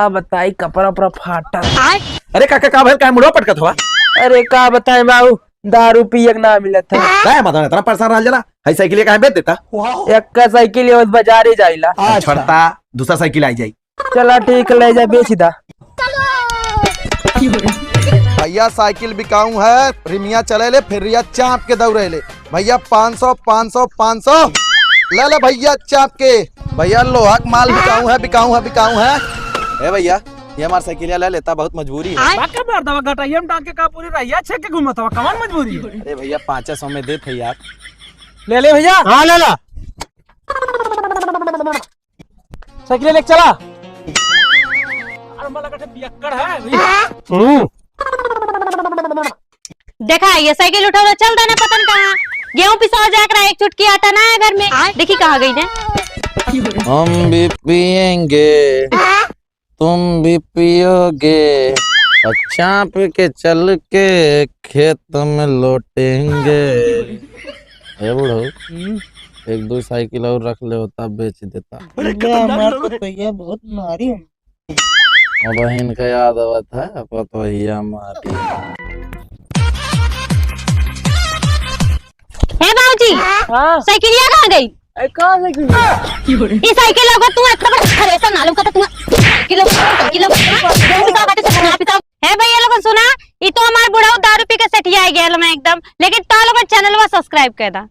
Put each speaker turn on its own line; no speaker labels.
बताई कपड़ा उपड़ा फाटा।
अरे काका का भइल का मुड़वा पटकत हुआ?
अरे का बताए बाबू, दारू पियक ना मिलत था।
काय मतलब इतना परेशान रहल जला? हई साइकिल काहे बेच देता?
एक का साइकिल है बाजारे जाइला।
छोड़ता दूसरा साइकिल आई जाई।
चला ठीक ले जा बेच दा।
भैया साइकिल बिकाऊ है, रिमिया चले ले फिर रिया चाप के दौड़े ले। भैया 500 500 500 ले ले भैया चाप के। भैया लोहा का माल बिकाऊ है। ए भैया ये हमार साइकिल ले लेता, बहुत मजबूरी है।
बाका मार दवा गटाइयम टांग के का पूरी रहिया छे के घुमत हवा, कमान मजबूरी है।
अरे भैया 500 में देत है यार।
ले ले भैया।
हाँ ले ला
साइकिल लेके चला। अरे मला कटे पियक्कड़ है भैया।
देखा ये साइकिल उठा चल देना पतन कहाँ गेहूं पिसा जाकर एक चुटकी आटा ना है घर में। देखी कहाँ गई ने।
हम भी पियेंगे तुम भी पियोगे, चाप के चल के खेत में लौटेंगे। ए बुढ़ो एक दो साइकिल और रख ले होता बेच देता।
बहुत मारी
बहन का याद आवत है पतोहिया मारी।
हे बाबूजी साइकिल कहाँ गई?
कहाँ साइकिल?
ये साइकिल होगा तू इतना बड़ा थ्रेसर नालू का तू साइकिल है भैया लोगन सुना, ये तो हमार बुढ़ाऊ दारू पी के सटिया गया एकदम। लेकिन ता लोगन चैनल वा सब्सक्राइब कर दा।